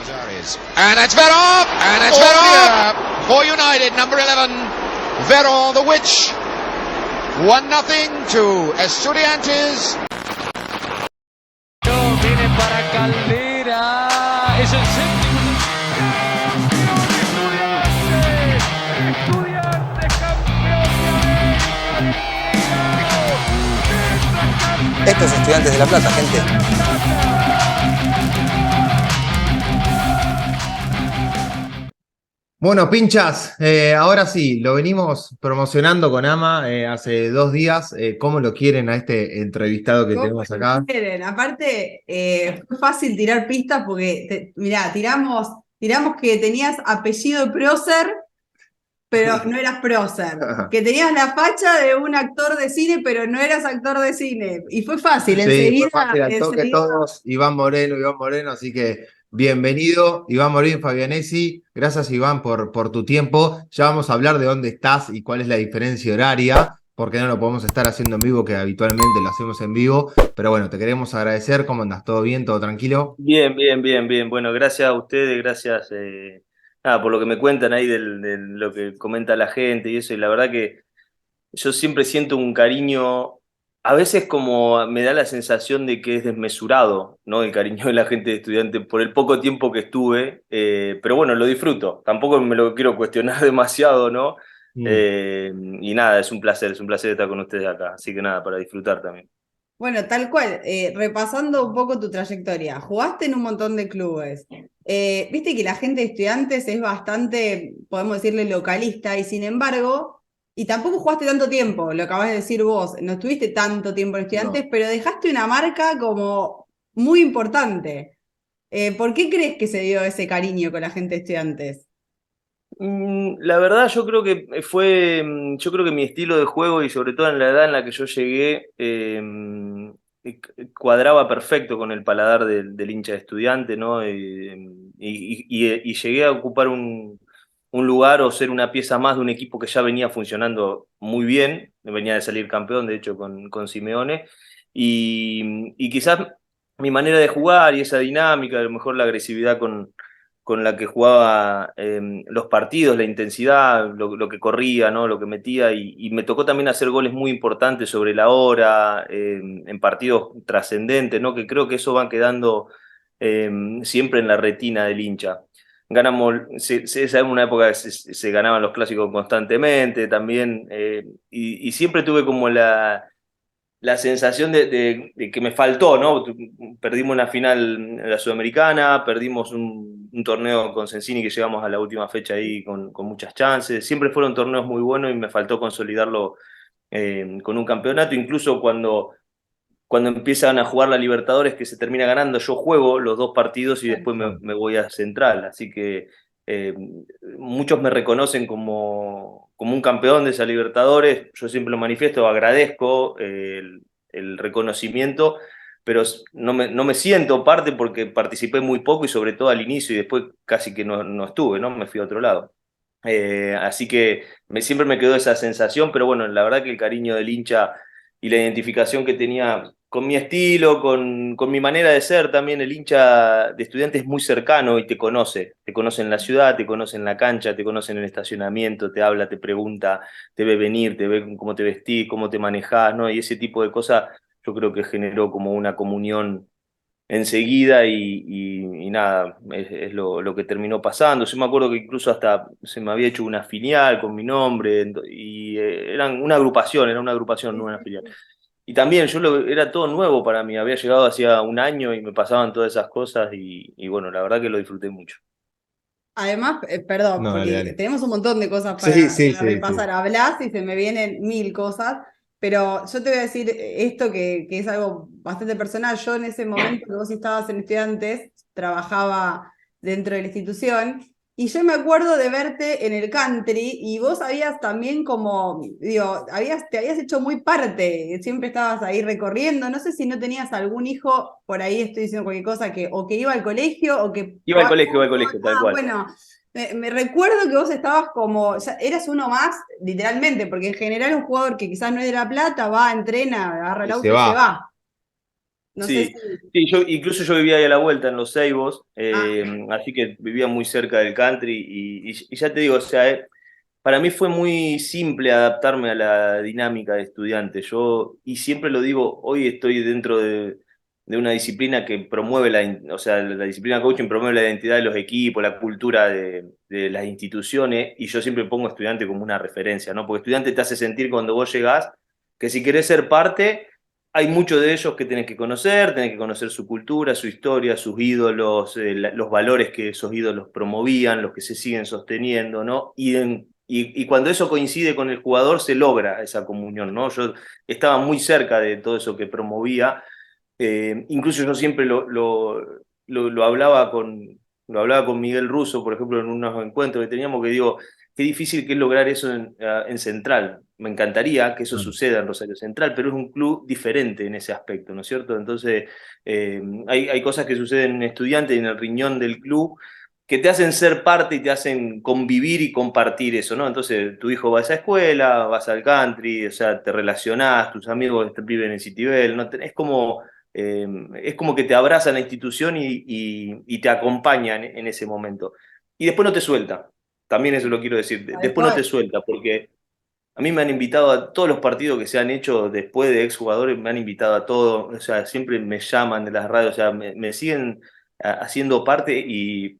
And it's Vero! And it's Vero! For United, number 11. Vero, the Witch. 1-0 to Estudiantes. Viene para Caldera. Es el séptimo. Estudiantes campeón de América. Estos Estudiantes de La Plata, gente. Bueno, pinchas, ahora sí, lo venimos promocionando con Ama hace 2 días. ¿Cómo lo quieren a este entrevistado que tenemos acá? Quieren? Aparte, fue fácil tirar pistas porque, mirá, tiramos que tenías apellido de prócer, pero no eras prócer. Que tenías la facha de un actor de cine, pero no eras actor de cine. Y fue fácil, Sí, enseguida. fue fácil, al toque todos, Iván Moreno, así que bienvenido, Iván Moreno Fabianesi. Gracias, Iván, por tu tiempo. Ya vamos a hablar de dónde estás y cuál es la diferencia horaria, porque no lo podemos estar haciendo en vivo, que habitualmente lo hacemos en vivo. Pero bueno, te queremos agradecer. ¿Cómo andas? ¿Todo bien? ¿Todo tranquilo? Bien. Bueno, gracias a ustedes, gracias por lo que me cuentan ahí de lo que comenta la gente y eso. Y la verdad que yo siempre siento un cariño, a veces como me da la sensación de que es desmesurado, ¿no? El cariño de la gente de Estudiante por el poco tiempo que estuve, pero bueno, lo disfruto. Tampoco me lo quiero cuestionar demasiado, ¿no? Y nada, es un placer estar con ustedes acá. Así que nada, para disfrutar también. Bueno, tal cual, repasando un poco tu trayectoria, jugaste en un montón de clubes, viste que la gente de Estudiantes es bastante, podemos decirle, localista, y sin embargo, y tampoco jugaste tanto tiempo, lo acabas de decir vos, no estuviste tanto tiempo en Estudiantes, No. pero dejaste una marca como muy importante. ¿Por qué crees que se dio ese cariño con la gente de Estudiantes? La verdad, yo creo que mi estilo de juego y sobre todo en la edad en la que yo llegué, cuadraba perfecto con el paladar del hincha de Estudiante, ¿no? Y llegué a ocupar un lugar o ser una pieza más de un equipo que ya venía funcionando muy bien, venía de salir campeón, de hecho, con Simeone, y quizás mi manera de jugar y esa dinámica, a lo mejor la agresividad con la que jugaba los partidos, la intensidad, lo que corría, ¿no? Lo que metía, y me tocó también hacer goles muy importantes sobre la hora, en partidos trascendentes, ¿no? Que creo que eso va quedando siempre en la retina del hincha. Ganamos, esa era una época que se ganaban los clásicos constantemente también, y siempre tuve como la sensación de que me faltó, ¿no? Perdimos una final en la Sudamericana, perdimos un torneo con Sensini que llegamos a la última fecha ahí con muchas chances. Siempre fueron torneos muy buenos y me faltó consolidarlo con un campeonato. Incluso cuando empiezan a jugar la Libertadores, que se termina ganando, yo juego los 2 partidos y después me voy a Central. Así que muchos me reconocen como un campeón de esa Libertadores. Yo siempre lo manifiesto, agradezco el reconocimiento, pero no me siento parte porque participé muy poco y sobre todo al inicio, y después casi que no estuve, ¿no? Me fui a otro lado. Así que siempre me quedó esa sensación, pero bueno, la verdad que el cariño del hincha y la identificación que tenía con mi estilo, con mi manera de ser también. El hincha de Estudiantes es muy cercano y te conoce en la ciudad, te conoce en la cancha, te conoce en el estacionamiento, te habla, te pregunta, te ve venir, te ve cómo te vestís, cómo te manejás, ¿no? Y ese tipo de cosas yo creo que generó como una comunión enseguida, y nada, es lo que terminó pasando. Yo me acuerdo que incluso hasta se me había hecho una filial con mi nombre, y era una agrupación, no una filial. Y también era todo nuevo para mí, había llegado hacía un año y me pasaban todas esas cosas, y bueno, la verdad que lo disfruté mucho. Además, perdón, No, porque dale. tenemos un montón de cosas Sí. para repasar. Hablás y se me vienen 1000 cosas, pero yo te voy a decir esto que es algo bastante personal. Yo en ese momento que vos estabas en Estudiantes, trabajaba dentro de la institución, y yo me acuerdo de verte en el country, y vos habías también como, digo, te habías hecho muy parte, siempre estabas ahí recorriendo. No sé si no tenías algún hijo, por ahí estoy diciendo cualquier cosa, o que iba al colegio, o que... Iba al colegio, tal cual. Bueno, me recuerdo que vos estabas como, ya eras uno más, literalmente, porque en general un jugador que quizás no es de La Plata va, entrena, agarra el Y auto se y se va. va. No sé Sí, si... sí, incluso yo vivía ahí a la vuelta en Los Ceibos, Ah, así que vivía muy cerca del country y ya te digo, o sea, para mí fue muy simple adaptarme a la dinámica de estudiante. Y siempre lo digo, hoy estoy dentro de una disciplina que promueve o sea, la disciplina coaching promueve la identidad de los equipos, la cultura de las instituciones, y yo siempre pongo estudiante como una referencia, ¿no? Porque estudiante te hace sentir cuando vos llegás que si querés ser parte, hay muchos de ellos que tenés que conocer su cultura, su historia, sus ídolos, los valores que esos ídolos promovían, los que se siguen sosteniendo, ¿no? Y cuando eso coincide con el jugador, se logra esa comunión, ¿no? Yo estaba muy cerca de todo eso que promovía. Incluso yo siempre lo hablaba con Miguel Russo, por ejemplo, en unos encuentros que teníamos, que digo, qué difícil que es lograr eso en Central. Me encantaría que eso suceda en Rosario Central, pero es un club diferente en ese aspecto, ¿no es cierto? Entonces, hay cosas que suceden en Estudiantes y en el riñón del club que te hacen ser parte y te hacen convivir y compartir eso, ¿no? Entonces, tu hijo va a esa escuela, vas al country, o sea, te relacionás, tus amigos viven en Citibel, ¿no? Es como que te abraza la institución y te acompañan en ese momento. Y después no te suelta, también eso lo quiero decir, tal después no te cual. suelta, porque a mí me han invitado a todos los partidos que se han hecho después de exjugadores, me han invitado a todos, o sea, siempre me llaman de las radios, o sea, me siguen haciendo parte y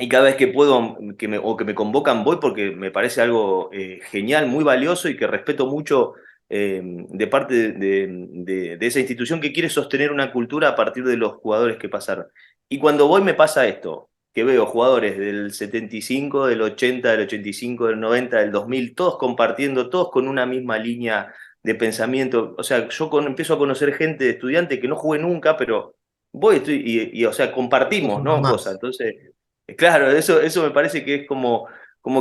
cada vez que puedo o que me convocan voy porque me parece algo genial, muy valioso y que respeto mucho de parte de esa institución que quiere sostener una cultura a partir de los jugadores que pasaron. Y cuando voy me pasa esto, que veo jugadores del 75, del 80, del 85, del 90, del 2000, todos compartiendo, todos con una misma línea de pensamiento. O sea, empiezo a conocer gente de estudiante que no jugué nunca, pero voy o sea, Sos compartimos, uno ¿no? Cosas. más. Entonces, claro, eso me parece que es como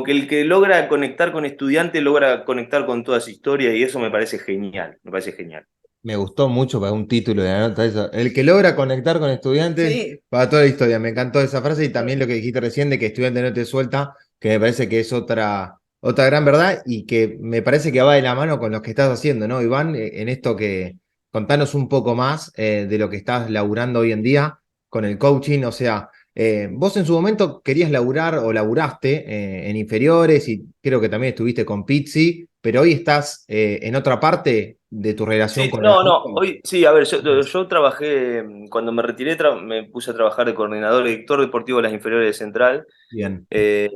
que el que logra conectar con estudiantes logra conectar con toda su historia y eso me parece genial, me parece genial. Me gustó mucho para un título de la nota eso. El que logra conectar con estudiantes Sí, para toda la historia. Me encantó esa frase y también lo que dijiste recién de que estudiante no te suelta, que me parece que es otra gran verdad y que me parece que va de la mano con lo que estás haciendo, ¿no, Iván? En esto que contanos un poco más de lo que estás laburando hoy en día con el coaching. O sea, vos en su momento querías laburar o laburaste en inferiores y creo que también estuviste con Pizzi, pero hoy estás en otra parte de tu relación Sí, con el no, fútbol. hoy sí, a ver, yo trabajé, cuando me retiré, me puse a trabajar de coordinador y director deportivo de las inferiores de Central. Bien, eh,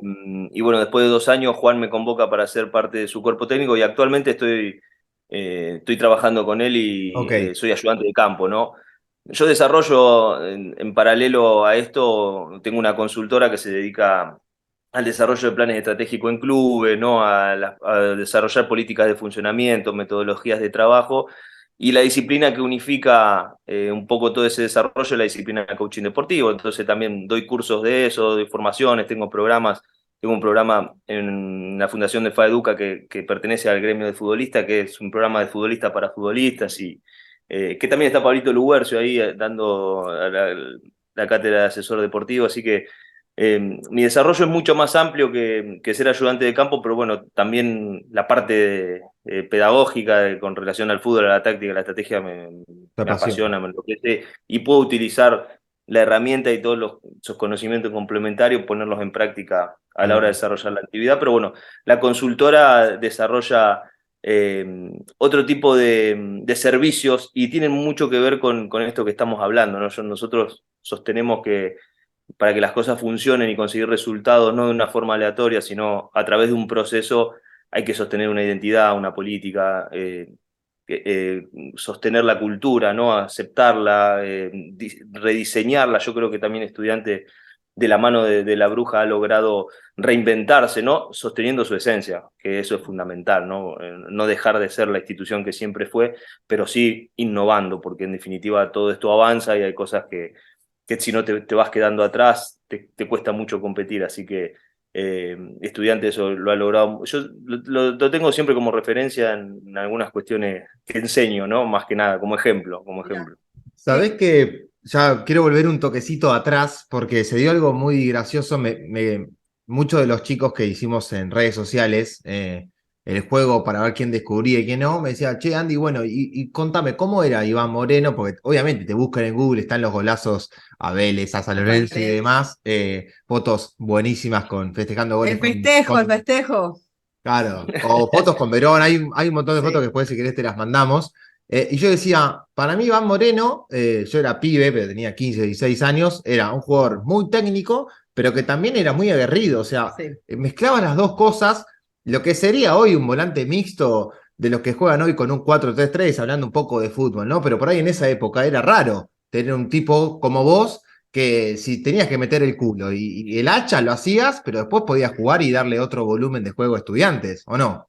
y bueno, después de 2 años, Juan me convoca para ser parte de su cuerpo técnico y actualmente estoy trabajando con él y ok. soy ayudante de campo, ¿no? Yo desarrollo en paralelo a esto, tengo una consultora que se dedica al desarrollo de planes estratégicos en clubes, ¿no? A desarrollar políticas de funcionamiento, metodologías de trabajo, y la disciplina que unifica un poco todo ese desarrollo es la disciplina de coaching deportivo. Entonces también doy cursos de eso, doy formaciones, tengo un programa en la Fundación de FAEDUCA que pertenece al gremio de futbolistas, que es un programa de futbolistas para futbolistas, y que también está Pablito Lubercio ahí dando la cátedra de asesor deportivo, así que mi desarrollo es mucho más amplio que ser ayudante de campo, pero bueno, también la parte pedagógica con relación al fútbol, a la táctica, a la estrategia Te me apasiona. apasiona, me enloquece y puedo utilizar la herramienta y todos esos conocimientos complementarios, ponerlos en práctica a la hora de Bien. desarrollar la actividad. Pero bueno, la consultora desarrolla eh, otro tipo de servicios y tienen mucho que ver con esto que estamos hablando, ¿no? Nosotros sostenemos que para que las cosas funcionen y conseguir resultados no de una forma aleatoria, sino a través de un proceso, hay que sostener una identidad, una política, sostener la cultura, ¿no? Aceptarla, rediseñarla. Yo creo que también estudiante de la mano de la bruja ha logrado reinventarse, ¿no? Sosteniendo su esencia, que eso es fundamental, ¿no? No dejar de ser la institución que siempre fue, pero sí innovando, porque en definitiva todo esto avanza y hay cosas que si no te vas quedando atrás, te cuesta mucho competir, así que estudiante eso lo ha logrado. Yo lo tengo siempre como referencia en algunas cuestiones que enseño, ¿no? Más que nada, como ejemplo, como mira. ejemplo. Sabés Sí, que ya quiero volver un toquecito atrás porque se dio algo muy gracioso. Muchos de los chicos que hicimos en redes sociales el juego para ver quién descubría y quién no, me decía, che, Andy, bueno, y contame, ¿cómo era Iván Moreno? Porque obviamente te buscan en Google, están los golazos a Vélez, a San Lorenzo y demás, fotos buenísimas festejando goles El festejo. Claro, o fotos con Verón, hay un montón de fotos que después si querés te las mandamos. Y yo decía, para mí Iván Moreno, yo era pibe, pero tenía 15, 16 años, era un jugador muy técnico, pero que también era muy aguerrido, o sea, Sí. mezclaba las dos cosas, lo que sería hoy un volante mixto de los que juegan hoy con un 4-3-3, hablando un poco de fútbol, ¿no? Pero por ahí en esa época era raro tener un tipo como vos que si tenías que meter el culo y el hacha lo hacías, pero después podías jugar y darle otro volumen de juego a Estudiantes, ¿o no?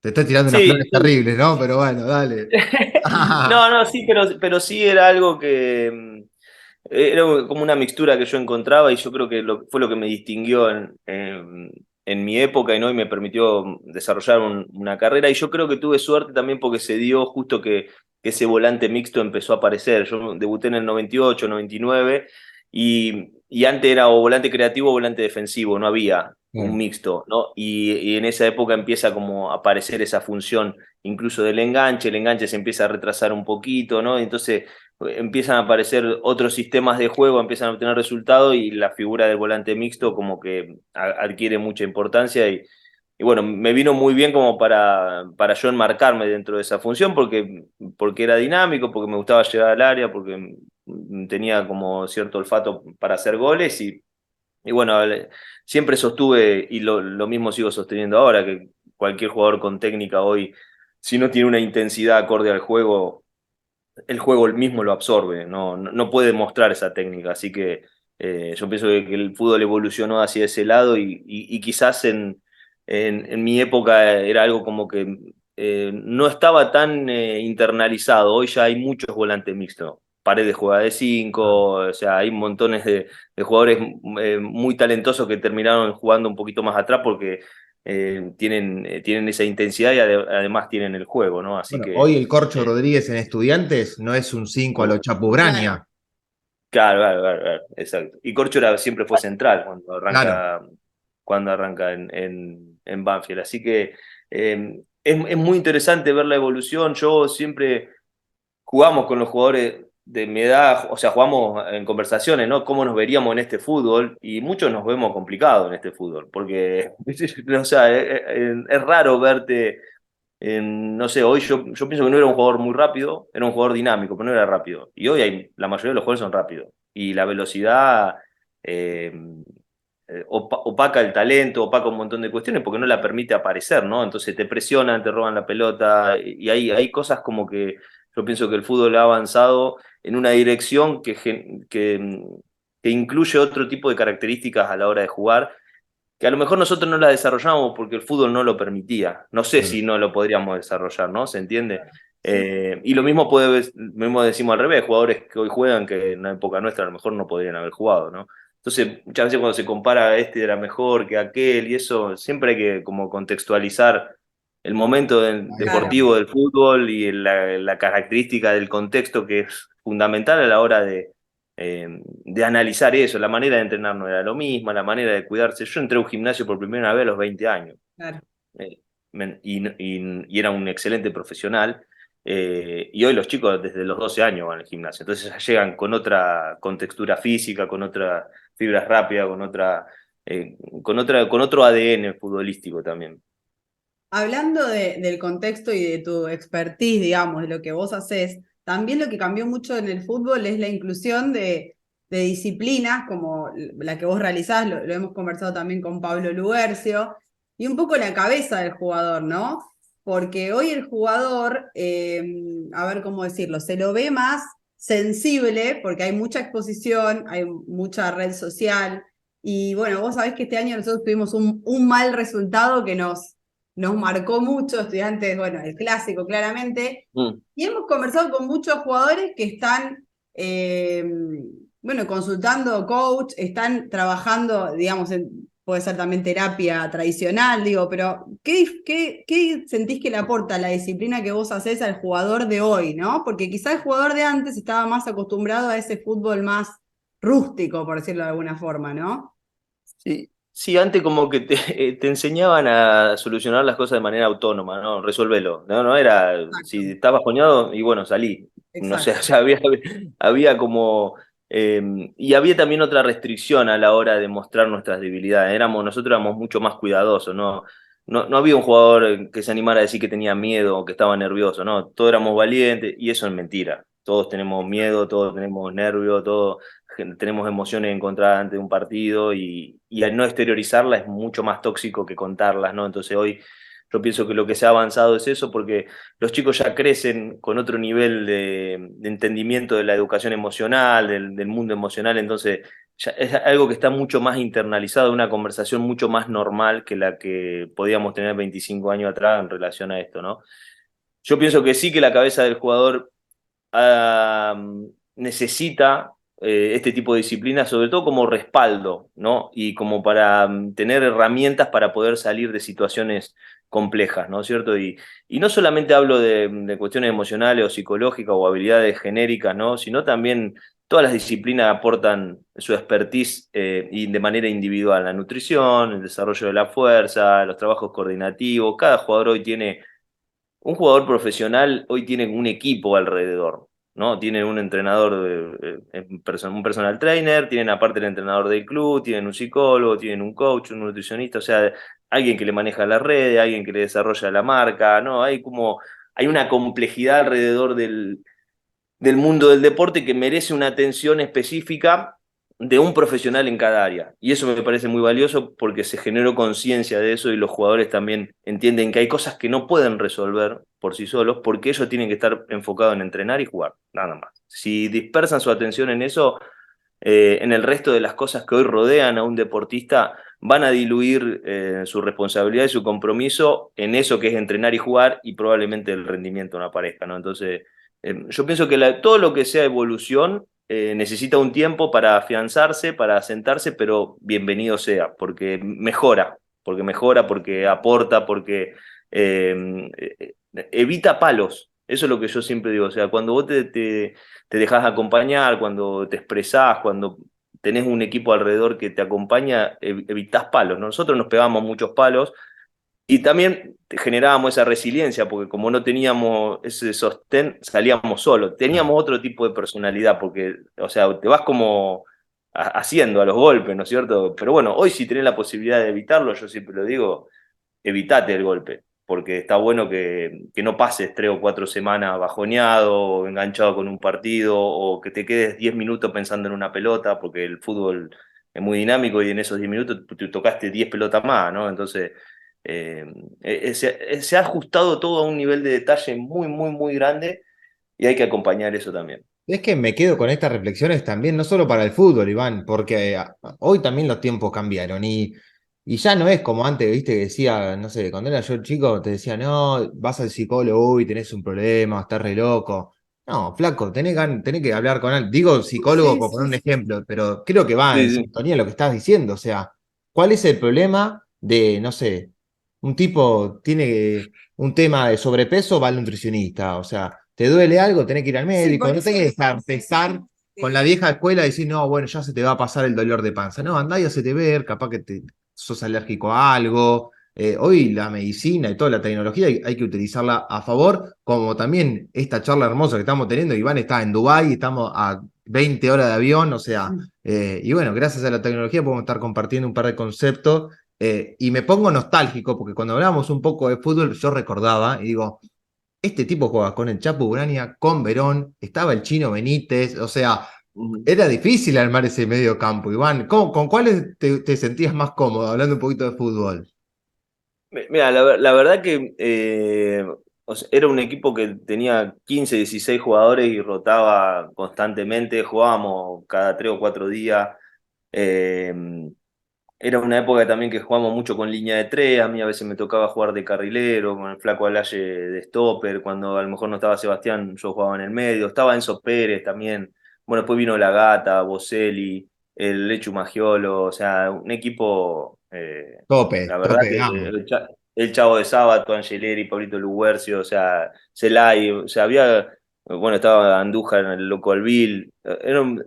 Te estoy tirando unas Sí, flores sí. terribles, ¿no? Pero bueno, dale. No, no, sí, pero sí era algo que era como una mixtura que yo encontraba y yo creo que fue lo que me distinguió en mi época y, ¿no? Y me permitió desarrollar una carrera. Y yo creo que tuve suerte también porque se dio justo que ese volante mixto empezó a aparecer. Yo debuté en el 98, 99 y antes era o volante creativo o volante defensivo, no había un Bien. mixto, ¿no? Y en esa época empieza como a aparecer esa función incluso del enganche, el enganche se empieza a retrasar un poquito, ¿no? Entonces empiezan a aparecer otros sistemas de juego, empiezan a obtener resultados y la figura del volante mixto como que adquiere mucha importancia y bueno, me vino muy bien como para yo enmarcarme dentro de esa función porque era dinámico, porque me gustaba llegar al área, porque tenía como cierto olfato para hacer goles y bueno, siempre sostuve y lo mismo sigo sosteniendo ahora, que cualquier jugador con técnica hoy, si no tiene una intensidad acorde al juego, el juego mismo lo absorbe, no puede mostrar esa técnica, así que yo pienso que el fútbol evolucionó hacia ese lado y quizás en mi época era algo como que no estaba tan internalizado, hoy ya hay muchos volantes mixtos. Paredes juega de 5, o sea, hay montones de jugadores muy talentosos que terminaron jugando un poquito más atrás porque tienen esa intensidad y además tienen el juego, ¿no? Así Bueno, que hoy el Corcho Rodríguez en Estudiantes no es un 5 a lo Claro. Chapubraña. claro, claro, claro, claro, exacto. Y Córchola siempre fue central Claro. cuando arranca en Banfield. Así que es muy interesante ver la evolución. Yo siempre jugamos con los jugadores de mi edad, o sea, jugamos en conversaciones, ¿no? ¿Cómo nos veríamos en este fútbol? Y muchos nos vemos complicados en este fútbol, porque, o sea, es raro verte no sé, hoy yo pienso que no era un jugador muy rápido, era un jugador dinámico, pero no era rápido. Y hoy la mayoría de los jugadores son rápidos. Y la velocidad eh, opaca el talento, opaca un montón de cuestiones porque no la permite aparecer, ¿no? Entonces te presionan, te roban la pelota y hay cosas como que yo pienso que el fútbol ha avanzado en una dirección que incluye otro tipo de características a la hora de jugar que a lo mejor nosotros no la desarrollamos porque el fútbol no lo permitía. No sé si no lo podríamos desarrollar, ¿no? ¿Se entiende? Y lo mismo decimos al revés, jugadores que hoy juegan que en la época nuestra a lo mejor no podrían haber jugado, ¿no? Entonces, muchas veces cuando se compara este era mejor que aquel y eso, siempre hay que como contextualizar el momento Claro. deportivo del fútbol y la característica del contexto que es fundamental a la hora de analizar eso, la manera de entrenar no era lo mismo, la manera de cuidarse. Yo entré a un gimnasio por primera vez a los 20 años Claro. eh, y era un excelente profesional. Y hoy los chicos desde los 12 años van al gimnasio, entonces ya llegan con otra contextura física, con otra fibras rápidas, con otro ADN futbolístico también. Hablando del contexto y de tu expertise, digamos, de lo que vos haces, también lo que cambió mucho en el fútbol es la inclusión de disciplinas como la que vos realizás, lo hemos conversado también con Pablo Lugercio, y un poco la cabeza del jugador, ¿no? Porque hoy el jugador, a ver cómo decirlo, se lo ve más sensible porque hay mucha exposición, hay mucha red social, y bueno, vos sabés que este año nosotros tuvimos un mal resultado que nos marcó mucho, Estudiantes, bueno, el clásico claramente, Mm. y hemos conversado con muchos jugadores que están, bueno, consultando coach, están trabajando, digamos, puede ser también terapia tradicional, digo, pero ¿qué sentís que le aporta la disciplina que vos hacés al jugador de hoy, ¿no? Porque quizá el jugador de antes estaba más acostumbrado a ese fútbol más rústico, por decirlo de alguna forma, ¿no? Sí, Sí, antes como que te enseñaban a solucionar las cosas de manera autónoma, ¿no? Resolvelo. No era, si Exacto, estabas bajoneado, y bueno, salí. No sé, o exacto. sea, había como... y había también otra restricción a la hora de mostrar nuestras debilidades. Nosotros éramos mucho más cuidadosos, ¿no? No había un jugador que se animara a decir que tenía miedo o que estaba nervioso, ¿no? Todos éramos valientes, y eso es mentira. Todos tenemos miedo, todos tenemos nervios, todos tenemos emociones encontradas ante un partido, y al no exteriorizarlas es mucho más tóxico que contarlas, ¿no? Entonces hoy yo pienso que lo que se ha avanzado es eso, porque los chicos ya crecen con otro nivel de entendimiento de la educación emocional, del mundo emocional, entonces ya es algo que está mucho más internalizado, una conversación mucho más normal que la que podíamos tener 25 años atrás en relación a esto, ¿no? Yo pienso que sí, que la cabeza del jugador ah, necesita este tipo de disciplina, sobre todo como respaldo, ¿no? Y como para tener herramientas para poder salir de situaciones complejas, ¿no es cierto? Y no solamente hablo de cuestiones emocionales o psicológicas o habilidades genéricas, ¿no? Sino también todas las disciplinas aportan su expertise y de manera individual, la nutrición, el desarrollo de la fuerza, los trabajos coordinativos. Cada jugador hoy tiene un jugador profesional hoy tiene un equipo alrededor, ¿no? Tienen un entrenador, un personal trainer, tienen aparte el entrenador del club, tienen un psicólogo, tienen un coach, un nutricionista, o sea, alguien que le maneja las redes, alguien que le desarrolla la marca, ¿no? Hay una complejidad alrededor del mundo del deporte que merece una atención específica de un profesional en cada área. Y eso me parece muy valioso porque se generó conciencia de eso, y los jugadores también entienden que hay cosas que no pueden resolver por sí solos, porque ellos tienen que estar enfocados en entrenar y jugar, nada más. Si dispersan su atención en eso, en el resto de las cosas que hoy rodean a un deportista, van a diluir su responsabilidad y su compromiso en eso que es entrenar y jugar, y probablemente el rendimiento no aparezca, ¿no? Entonces, yo pienso que todo lo que sea evolución necesita un tiempo para afianzarse, para asentarse, pero bienvenido sea, porque mejora, porque aporta, porque evita palos. Eso es lo que yo siempre digo, o sea, cuando vos te dejás acompañar, cuando te expresás, cuando tenés un equipo alrededor que te acompaña, evitás palos, ¿no? Nosotros nos pegamos muchos palos y también generábamos esa resiliencia, porque como no teníamos ese sostén, salíamos solos. Teníamos otro tipo de personalidad, porque, o sea, te vas como haciendo a los golpes, ¿no es cierto? Pero bueno, hoy si tenés la posibilidad de evitarlo, yo siempre lo digo, evitate el golpe, porque está bueno que no pases 3 o 4 semanas bajoneado o enganchado con un partido, o que te quedes 10 minutos pensando en una pelota, porque el fútbol es muy dinámico y en esos 10 minutos te tocaste 10 pelotas más, ¿no? Entonces, se ha ajustado todo a un nivel de detalle muy, muy, muy grande, y hay que acompañar eso también. Es que me quedo con estas reflexiones también, no solo para el fútbol, Iván, porque hoy también los tiempos cambiaron y ya no es como antes, viste, que decía, no sé, cuando era yo chico te decía, no, vas al psicólogo y tenés un problema, estás re loco. No, flaco, tenés que hablar con él. Digo psicólogo Sí, por poner sí, un sí. ejemplo, pero creo que va en Sí, sí. sintonía lo que estás diciendo. O sea, ¿cuál es el problema de, no sé, un tipo tiene un tema de sobrepeso, va al nutricionista? O sea, te duele algo, tenés que ir al Sí, médico. por No eso. tenés que empezar con la vieja escuela y decir, no, bueno, ya se te va a pasar el dolor de panza. No, andá y hacete ver, capaz que sos alérgico a algo. Hoy la medicina y toda la tecnología hay que utilizarla a favor, como también esta charla hermosa que estamos teniendo. Iván está en Dubái, estamos a 20 horas de avión, o sea, y bueno, gracias a la tecnología podemos estar compartiendo un par de conceptos. Y me pongo nostálgico porque cuando hablábamos un poco de fútbol, yo recordaba y digo, este tipo juega con el Chapo Urania, con Verón, estaba el Chino Benítez, o sea, Ujú. era difícil armar ese medio campo, Iván. ¿Con cuáles te sentías más cómodo hablando un poquito de fútbol? Mira, la verdad que o sea, era un equipo que tenía 15, 16 jugadores y rotaba constantemente, jugábamos cada 3 o 4 días. eh, Era una época también que jugábamos mucho con línea de tres, a mí a veces me tocaba jugar de carrilero, con el Flaco Alaye de stopper, cuando a lo mejor no estaba Sebastián, yo jugaba en el medio, estaba Enzo Pérez también, bueno, después vino La Gata, Boselli, el Lechu Magiolo, o sea, un equipo, la Tope, verdad tope, que vamos. el Chavo de Sábato, Angeleri, Pablito Luguercio, o sea, Celay, o sea, había bueno, estaba Andújar, el Loco Albil,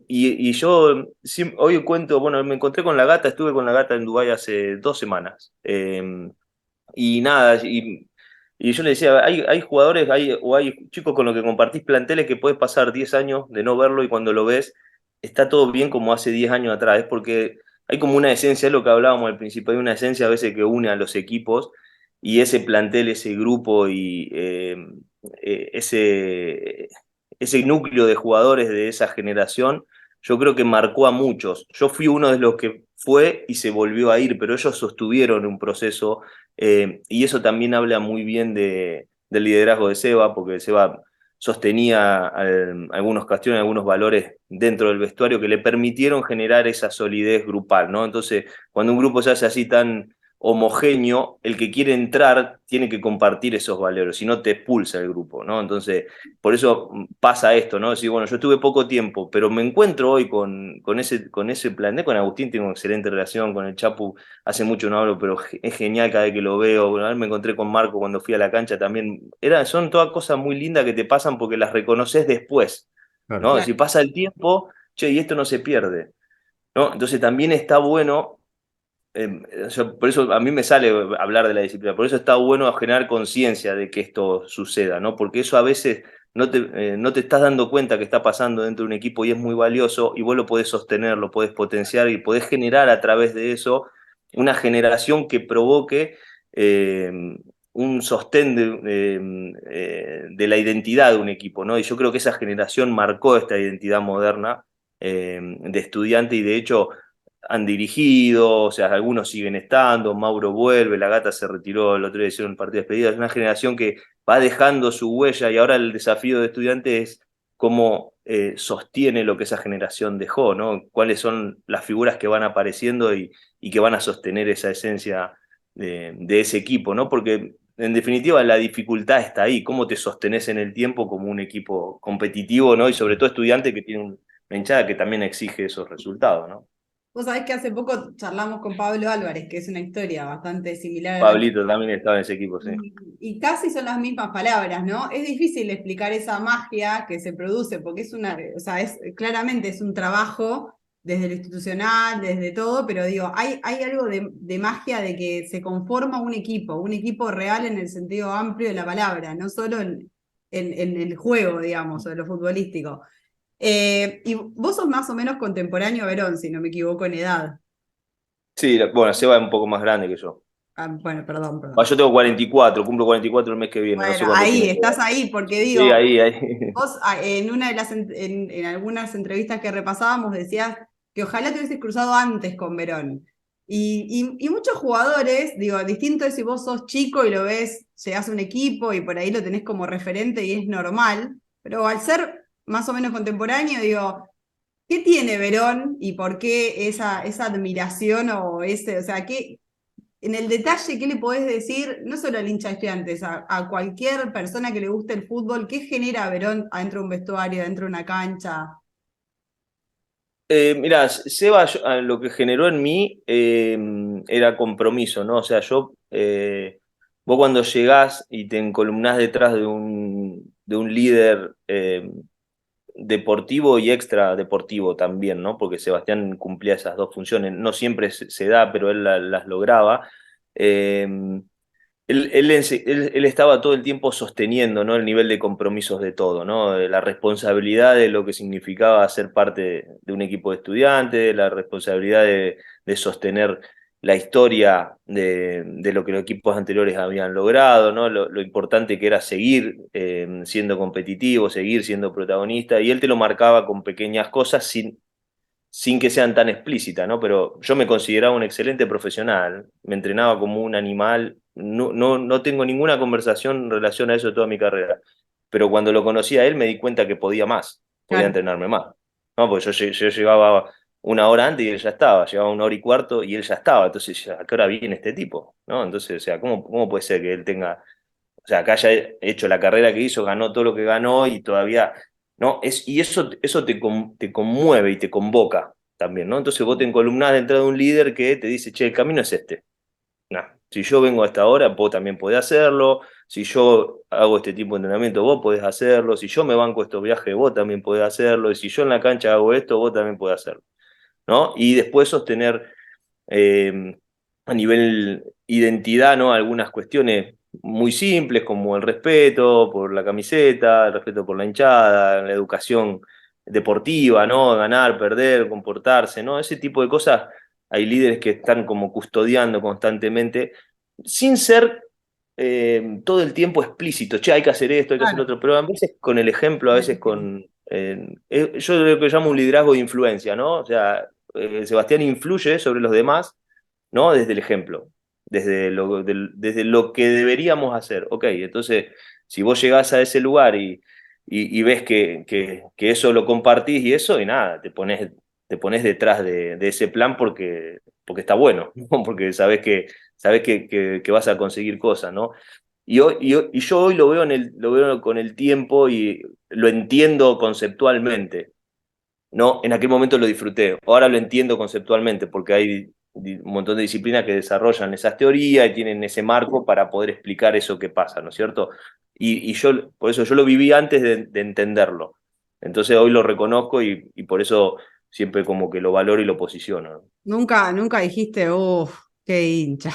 y yo hoy cuento, bueno, me encontré con la gata, estuve con la gata en Dubái hace 2 semanas, y nada, y yo le decía, hay jugadores, o hay chicos con los que compartís planteles que puedes pasar 10 años de no verlo y cuando lo ves está todo bien como hace 10 años atrás, es porque hay como una esencia, es lo que hablábamos al principio, hay una esencia a veces que une a los equipos y ese plantel, ese grupo y ese núcleo de jugadores de esa generación, yo creo que marcó a muchos. Yo fui uno de los que fue y se volvió a ir, pero ellos sostuvieron un proceso y eso también habla muy bien del liderazgo de Seba, porque Seba sostenía algunos cuestiones, algunos valores dentro del vestuario que le permitieron generar esa solidez grupal, ¿no? Entonces, cuando un grupo se hace así tan homogéneo, el que quiere entrar tiene que compartir esos valores, si no te expulsa el grupo, ¿no? Entonces, por eso pasa esto, ¿no? Decir, bueno, yo estuve poco tiempo, pero me encuentro hoy con ese plantel, con Agustín tengo una excelente relación, con el Chapu hace mucho no hablo, pero es genial cada vez que lo veo. Bueno, me encontré con Marco cuando fui a la cancha también. Son todas cosas muy lindas que te pasan porque las reconoces después, Claro. ¿no? Claro. Si pasa el tiempo, che, y esto no se pierde, ¿no? Entonces también está bueno por eso a mí me sale hablar de la disciplina, por eso está bueno generar conciencia de que esto suceda, ¿no? Porque eso a veces no te estás dando cuenta que está pasando dentro de un equipo y es muy valioso y vos lo podés sostener, lo podés potenciar y podés generar a través de eso una generación que provoque eh, un sostén de la identidad de un equipo, ¿no? Y yo creo que esa generación marcó esta identidad moderna de estudiante y de hecho han dirigido, o sea, algunos siguen estando, Mauro vuelve, la gata se retiró, el otro día hicieron un partido de despedida, es una generación que va dejando su huella y ahora el desafío de estudiante es cómo sostiene lo que esa generación dejó, ¿no? Cuáles son las figuras que van apareciendo y que van a sostener esa esencia de ese equipo, ¿no? Porque en definitiva la dificultad está ahí, cómo te sostenés en el tiempo como un equipo competitivo, ¿no? Y sobre todo estudiante que tiene una hinchada que también exige esos resultados, ¿no? Vos sabés que hace poco charlamos con Pablo Álvarez, que es una historia bastante similar a la Pablito también estaba en ese equipo, sí. y casi son las mismas palabras, ¿no? Es difícil explicar esa magia que se produce, porque es o sea, claramente es un trabajo desde lo institucional, desde todo, pero digo, hay algo de magia de que se conforma un equipo real en el sentido amplio de la palabra, no solo en el juego, digamos, o de lo futbolístico. Y vos sos más o menos contemporáneo a Verón, si no me equivoco en edad. Sí, bueno, Seba es un poco más grande que yo. Ah, bueno, perdón. Yo tengo 44, cumplo 44 el mes que viene, no sé Bueno, cuánto ahí, tiene estás Seba. ahí, porque Sí, digo, ahí. vos en una de en algunas entrevistas que repasábamos decías que ojalá te hubieses cruzado antes con Verón. Y muchos jugadores, digo, distinto es si vos sos chico y lo ves, llegás a un equipo y por ahí lo tenés como referente y es normal, pero al ser más o menos contemporáneo, digo, ¿qué tiene Verón y por qué esa admiración o o sea, en el detalle, ¿qué le podés decir, no solo al hincha de Estudiantes, a cualquier persona que le guste el fútbol, qué genera Verón adentro de un vestuario, adentro de una cancha? Mirá, Seba lo que generó en mí era compromiso, ¿no? O sea, vos cuando llegás y te encolumnás detrás de un líder deportivo y extra deportivo también, ¿no? Porque Sebastián cumplía esas dos funciones. No siempre se da, pero él las lograba. Eh, él estaba todo el tiempo sosteniendo, ¿no? El nivel de compromisos de todo, ¿no? De la responsabilidad de lo que significaba ser parte de un equipo de estudiantes, la responsabilidad de sostener la historia de lo que los equipos anteriores habían logrado, ¿no? Lo importante que era seguir siendo competitivo, seguir siendo protagonista, y él te lo marcaba con pequeñas cosas sin que sean tan explícitas, ¿no? Pero yo me consideraba un excelente profesional, me entrenaba como un animal, no tengo ninguna conversación en relación a eso toda mi carrera, pero cuando lo conocí a él me di cuenta que podía más, podía Claro. entrenarme más, ¿no? Porque yo llegaba una hora antes y él ya estaba, llegaba 1 hora y cuarto y él ya estaba, entonces, ¿a qué hora viene este tipo? ¿No? Entonces, o sea, ¿cómo puede ser que él tenga, o sea, que haya hecho la carrera que hizo, ganó todo lo que ganó y todavía, ¿no? Y eso te conmueve y te convoca también, ¿no? Entonces vos te encolumnás dentro de un líder que te dice, che, el camino es este. Nah, si yo vengo a esta hora, vos también podés hacerlo. si yo hago este tipo de entrenamiento, vos podés hacerlo, si yo me banco estos viajes, vos también podés hacerlo, y si yo en la cancha hago esto, vos también podés hacerlo, ¿no? Y después sostener eh, a nivel identidad, ¿no? Algunas cuestiones muy simples como el respeto por la camiseta, el respeto por la hinchada, la educación deportiva, ¿no? Ganar, perder, comportarse, ¿no? Ese tipo de cosas hay líderes que están como custodiando constantemente, sin ser todo el tiempo explícito, che, hay que hacer esto, hay que hacer lo Claro. otro, pero a veces con el ejemplo, a veces con... yo lo que llamo un liderazgo de influencia, ¿no? O sea, Sebastián influye sobre los demás, ¿no? Desde el ejemplo, desde lo que deberíamos hacer. Ok, entonces, si vos llegás a ese lugar y ves que eso lo compartís y eso, y nada, te pones detrás de ese plan porque está bueno, ¿no? Porque sabés que vas a conseguir cosas, ¿no? Y yo hoy lo veo con el tiempo y lo entiendo conceptualmente, ¿no? En aquel momento lo disfruté, ahora lo entiendo conceptualmente porque hay un montón de disciplinas que desarrollan esas teorías y tienen ese marco para poder explicar eso que pasa, ¿no es cierto? Y yo, por eso yo lo viví antes de entenderlo. Entonces hoy lo reconozco y por eso siempre como que lo valoro y lo posiciono, ¿no? Nunca dijiste, uff, qué hincha.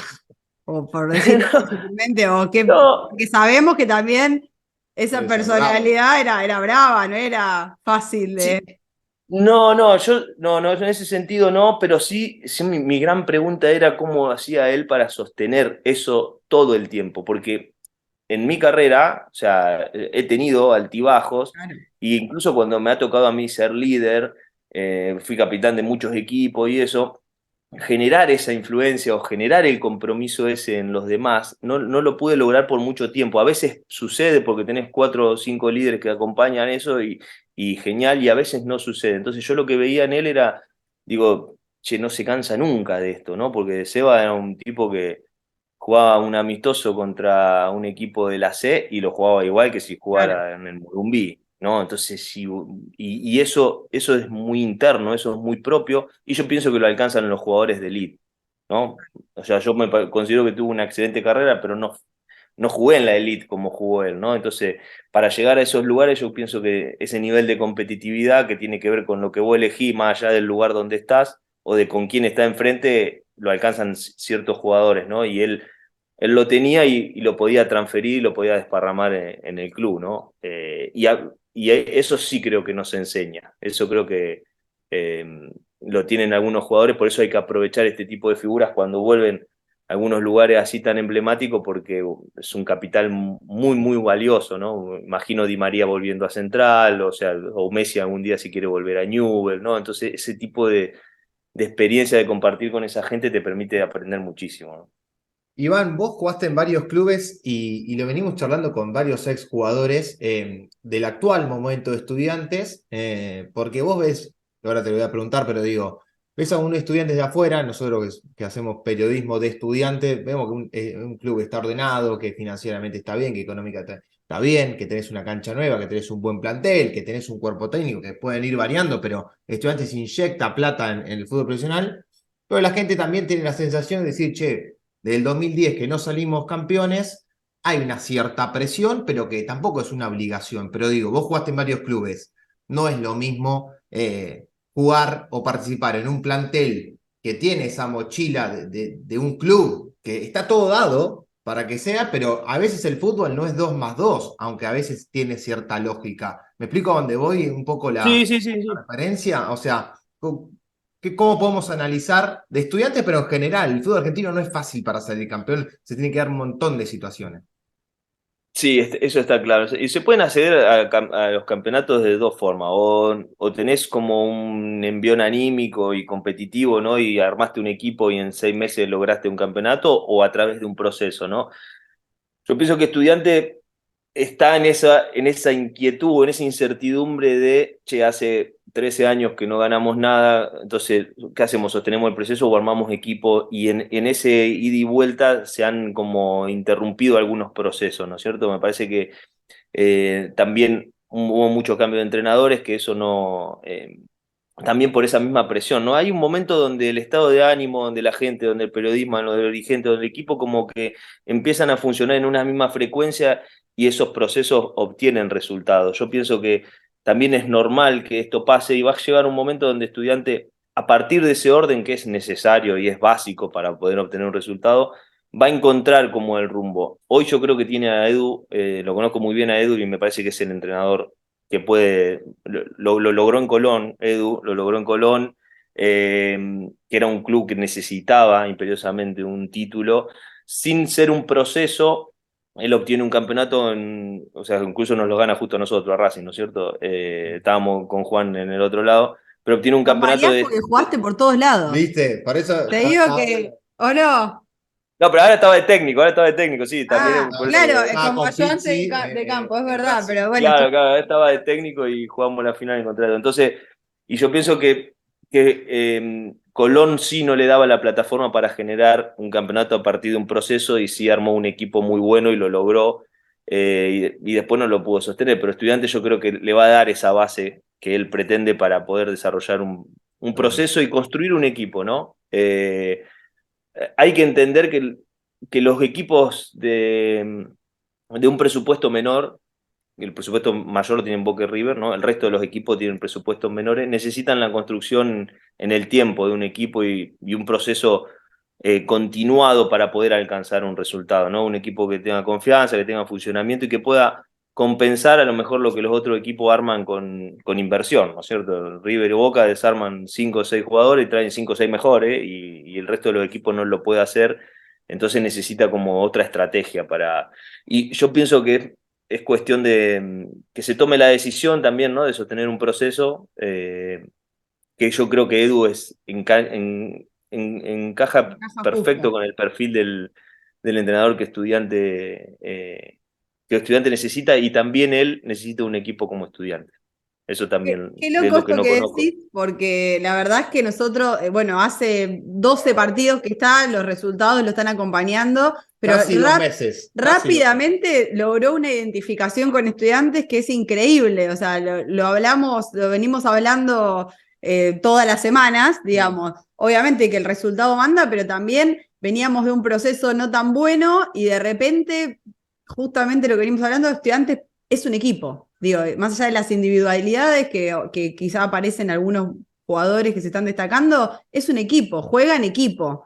O por decirlo sutilmente, o que, No, porque sabemos que también esa Debe ser bravo. personalidad era brava, no era fácil sí, de. no, en ese sentido no, pero sí mi gran pregunta era cómo hacía él para sostener eso todo el tiempo, porque en mi carrera, o sea, he tenido altibajos, Claro. e incluso cuando me ha tocado a mí ser líder, fui capitán de muchos equipos y eso, generar esa influencia o generar el compromiso ese en los demás, no lo pude lograr por mucho tiempo. A veces sucede porque tenés 4 o 5 líderes que acompañan eso y genial, y a veces no sucede. Entonces yo lo que veía en él era, digo, che, no se cansa nunca de esto, ¿no? Porque Seba era un tipo que jugaba un amistoso contra un equipo de la C y lo jugaba igual que si Claro. jugara en el Morumbí, ¿no? Entonces, sí, y eso es muy interno, eso es muy propio, y yo pienso que lo alcanzan los jugadores de elite, ¿no? O sea, yo considero que tuvo una excelente carrera, pero no jugué en la elite como jugó él, ¿no? Entonces, para llegar a esos lugares, yo pienso que ese nivel de competitividad que tiene que ver con lo que vos elegís, más allá del lugar donde estás o de con quién está enfrente, lo alcanzan ciertos jugadores, ¿no? Y él lo tenía y lo podía transferir, lo podía desparramar en el club, ¿no? Eso sí creo que no se enseña, eso creo que eh, lo tienen algunos jugadores, por eso hay que aprovechar este tipo de figuras cuando vuelven a algunos lugares así tan emblemáticos, porque es un capital muy, muy valioso, ¿no? Imagino Di María volviendo a Central, o sea, o Messi algún día si quiere volver a Newell's, ¿no? Entonces ese tipo de experiencia de compartir con esa gente te permite aprender muchísimo, ¿no? Iván, vos jugaste en varios clubes y lo venimos charlando con varios exjugadores del actual momento de estudiantes, porque vos ves, ahora te lo voy a preguntar, pero digo, ves a unos estudiantes de afuera, nosotros que hacemos periodismo de estudiantes, vemos que un club está ordenado, que financieramente está bien, que económicamente está bien, que tenés una cancha nueva, que tenés un buen plantel, que tenés un cuerpo técnico, que pueden ir variando, pero Estudiantes inyecta plata en el fútbol profesional, pero la gente también tiene la sensación de decir, che, del 2010 que no salimos campeones, hay una cierta presión, pero que tampoco es una obligación. Pero digo, vos jugaste en varios clubes, no es lo mismo jugar o participar en un plantel que tiene esa mochila de un club, que está todo dado para que sea, pero a veces el fútbol no es 2 más 2, aunque a veces tiene cierta lógica. ¿Me explico a dónde voy? Un poco Sí, sí, sí, sí. referencia, o sea, ¿cómo podemos analizar de estudiantes, pero en general? El fútbol argentino no es fácil para salir campeón, se tiene que dar un montón de situaciones. Sí, eso está claro. Y se pueden acceder a los campeonatos de dos formas. O tenés como un envión anímico y competitivo, ¿no? Y armaste un equipo y en 6 meses lograste un campeonato, o a través de un proceso, ¿no? Yo pienso que estudiante está en esa inquietud, en esa incertidumbre de, che, hace 13 años que no ganamos nada, entonces, ¿qué hacemos? ¿Sostenemos el proceso o armamos equipo? Y en ese ida y vuelta se han como interrumpido algunos procesos, ¿no es cierto? Me parece que también hubo mucho cambio de entrenadores, que eso también por esa misma presión, ¿no? Hay un momento donde el estado de ánimo, donde la gente, donde el periodismo, donde el dirigente, donde el equipo como que empiezan a funcionar en una misma frecuencia y esos procesos obtienen resultados. Yo pienso que también es normal que esto pase y va a llegar un momento donde Estudiante, a partir de ese orden que es necesario y es básico para poder obtener un resultado, va a encontrar como el rumbo. Hoy yo creo que tiene a Edu, lo conozco muy bien a Edu y me parece que es el entrenador que puede, lo logró en Colón, Edu, lo logró en Colón, que era un club que necesitaba imperiosamente un título, sin ser un proceso. Él obtiene un campeonato, o sea, incluso nos lo gana justo a nosotros, a Racing, ¿no es cierto? Estábamos con Juan en el otro lado, pero obtiene un campeonato Marías porque jugaste por todos lados. ¿Viste? Por eso. Te digo que, ¿o no? No, pero ahora estaba de técnico, sí, también por eso. Claro, Ah, como con yo antes Pizzi, de campo, es en verdad, Racing. pero bueno. Claro, ahora estaba de técnico y jugamos la final en contrato. Entonces, y yo pienso que Colón sí no le daba la plataforma para generar un campeonato a partir de un proceso y sí armó un equipo muy bueno y lo logró, y después no lo pudo sostener, pero Estudiantes yo creo que le va a dar esa base que él pretende para poder desarrollar un proceso y construir un equipo, ¿no? Hay que entender que los equipos de un presupuesto menor, el presupuesto mayor lo tienen Boca y River, ¿no? El resto de los equipos tienen presupuestos menores, necesitan la construcción en el tiempo de un equipo y un proceso continuado para poder alcanzar un resultado, ¿no? Un equipo que tenga confianza, que tenga funcionamiento y que pueda compensar a lo mejor lo que los otros equipos arman con inversión, ¿no es cierto? River y Boca desarman 5 o 6 jugadores y traen 5 o 6 mejores y el resto de los equipos no lo puede hacer, entonces necesita como otra estrategia para... Y yo pienso que es cuestión de que se tome la decisión también, ¿no? De sostener un proceso, que yo creo que Edu encaja Encaja perfecto justo. con el perfil del entrenador que Estudiante necesita, y también él necesita un equipo como Estudiante. Eso también Qué es loco lo que esto no que conozco. decís, porque la verdad es que nosotros, bueno, hace 12 partidos que está, los resultados lo están acompañando, pero Casi 2 meses. rápidamente logró una identificación con Estudiantes que es increíble, o sea, lo hablamos, lo venimos hablando todas las semanas, digamos, obviamente que el resultado manda, pero también veníamos de un proceso no tan bueno y de repente, justamente lo que venimos hablando, Estudiantes es un equipo. Digo, más allá de las individualidades que quizá aparecen algunos jugadores que se están destacando, es un equipo, juega en equipo.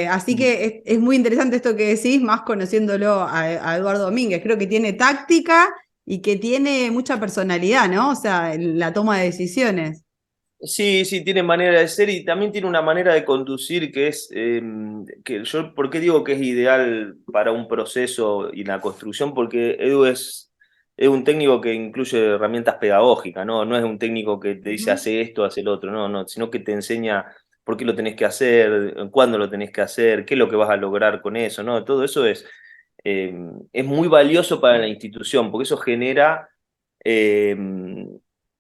Así que es muy interesante esto que decís, más conociéndolo a Eduardo Domínguez. Creo que tiene táctica y que tiene mucha personalidad, ¿no? O sea, en la toma de decisiones. Sí, sí, tiene manera de ser y también tiene una manera de conducir que es, que yo, ¿por qué digo que es ideal para un proceso y la construcción? Porque Edu es un técnico que incluye herramientas pedagógicas, ¿no? No es un técnico que te dice hace esto, hace el otro, no, sino que te enseña por qué lo tenés que hacer, cuándo lo tenés que hacer, qué es lo que vas a lograr con eso, ¿no? Todo eso es muy valioso para la institución, porque eso eh,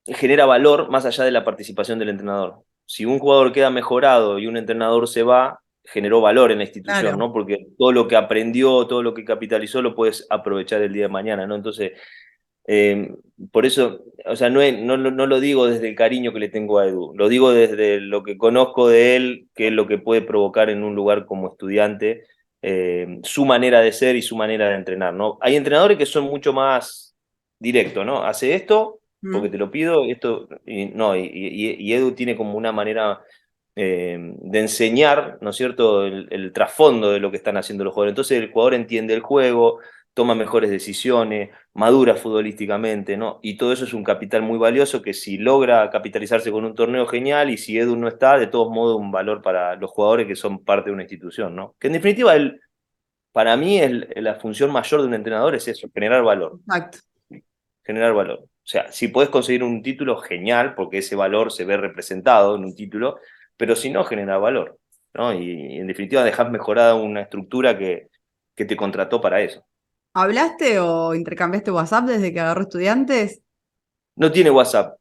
genera valor más allá de la participación del entrenador. Si un jugador queda mejorado y un entrenador se va, generó valor en la institución, Claro. ¿no? Porque todo lo que aprendió, todo lo que capitalizó, lo puedes aprovechar el día de mañana, ¿no? Entonces, eh, por eso, o sea, no lo digo desde el cariño que le tengo a Edu, lo digo desde lo que conozco de él, que es lo que puede provocar en un lugar como Estudiante, su manera de ser y su manera de entrenar, ¿no? Hay entrenadores que son mucho más directos, ¿no? Hace esto porque te lo pido, esto, y, no, y Edu tiene como una manera de enseñar, ¿no es cierto?, el trasfondo de lo que están haciendo los jugadores. Entonces el jugador entiende el juego, toma mejores decisiones, madura futbolísticamente, ¿no? Y todo eso es un capital muy valioso que si logra capitalizarse con un torneo genial y si Edu no está, de todos modos un valor para los jugadores que son parte de una institución, ¿no? Que en definitiva, para mí la función mayor de un entrenador es eso, generar valor. Exacto. Generar valor. O sea, si podés conseguir un título, genial, porque ese valor se ve representado en un título, pero si no, genera valor, ¿no? Y en definitiva dejás mejorada una estructura que te contrató para eso. ¿Hablaste o intercambiaste WhatsApp desde que agarró Estudiantes? No tiene WhatsApp.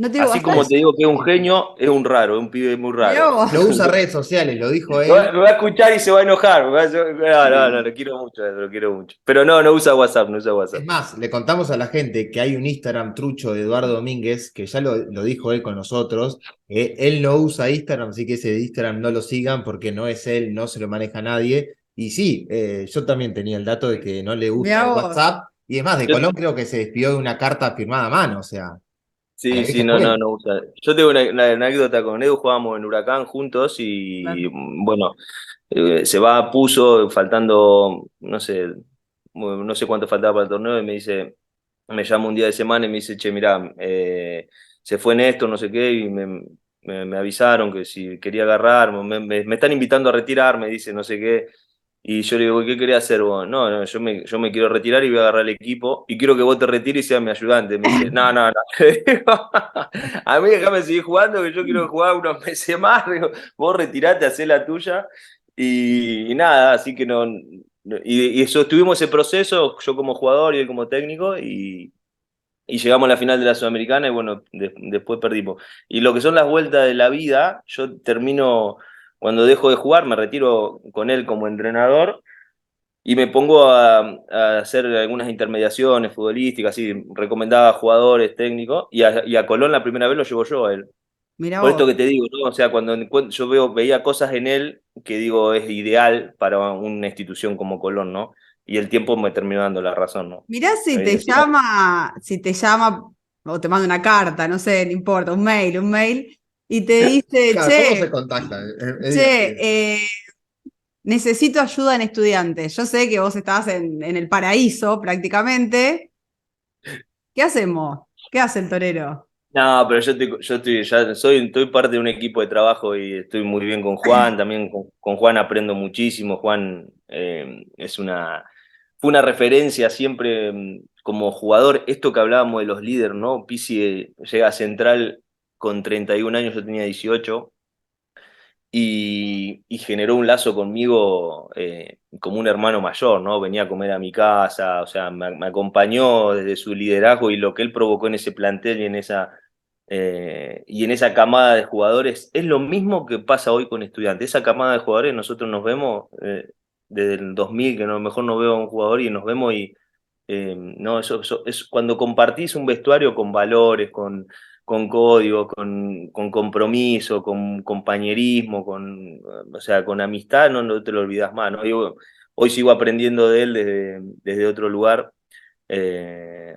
No tiene Así como WhatsApp. te digo que es un genio, es un raro, es un pibe muy Mirá raro. vos. No usa redes sociales, lo dijo Me él. va a escuchar y se va a enojar. No, lo quiero mucho, lo quiero mucho. Pero no usa WhatsApp, no usa WhatsApp. Es más, le contamos a la gente que hay un Instagram trucho de Eduardo Domínguez, que ya lo dijo él con nosotros. Él no usa Instagram, así que ese Instagram no lo sigan porque no es él, no se lo maneja nadie. Y sí, yo también tenía el dato de que no le gusta Mirá el vos. WhatsApp. Y es más, de Yo- Colón creo que se despidió de una carta firmada a mano, o sea, a la Sí, vieja sí, escuela. no usa. Yo tengo una anécdota con Edu, jugábamos en Huracán juntos y Claro. bueno, se va, puso, faltando, no sé cuánto faltaba para el torneo y me llama un día de semana y me dice, che, mirá, se fue Néstor, no sé qué, y me avisaron que si quería agarrar, me están invitando a retirarme, dice, no sé qué. Y yo le digo, ¿qué querés hacer vos? No, yo me quiero retirar y voy a agarrar el equipo y quiero que vos te retires y seas mi ayudante. Me dice, no. Le digo, a mí déjame seguir jugando, que yo quiero jugar unos meses más. Digo, vos retirate, hacé la tuya. Y nada, así que y eso, estuvimos ese proceso, yo como jugador y él como técnico, y llegamos a la final de la Sudamericana y bueno, después perdimos. Y lo que son las vueltas de la vida, yo termino, cuando dejo de jugar, me retiro con él como entrenador y me pongo a hacer algunas intermediaciones futbolísticas, así, recomendaba a jugadores técnicos, y a Colón la primera vez lo llevo yo a él. Mirá Por vos. esto que te digo, ¿no? O sea, cuando veía cosas en él que digo es ideal para una institución como Colón, ¿no? Y el tiempo me terminó dando la razón, ¿no? Mirá si te llama o te manda una carta, no sé, no importa, un mail, y te dice, Claro, ¿cómo se contacta? Es divertido. che, necesito ayuda en estudiantes. Yo sé que vos estabas en el paraíso prácticamente. ¿Qué hacemos? ¿Qué hace el torero? No, pero estoy parte de un equipo de trabajo y estoy muy bien con Juan, también con Juan aprendo muchísimo. Juan fue una referencia siempre como jugador. Esto que hablábamos de los líderes, ¿no? Pizzi llega a Central con 31 años, yo tenía 18 y generó un lazo conmigo como un hermano mayor, ¿no? Venía a comer a mi casa, o sea, me acompañó desde su liderazgo y lo que él provocó en ese plantel y en esa camada de jugadores. Es lo mismo que pasa hoy con Estudiantes. Esa camada de jugadores, nosotros nos vemos desde el 2000, que a lo mejor no veo a un jugador y nos vemos y no, eso es cuando compartís un vestuario con valores, con código, con compromiso, con compañerismo, o sea, con amistad, no te lo olvidas más, ¿no? Hoy sigo aprendiendo de él desde otro lugar,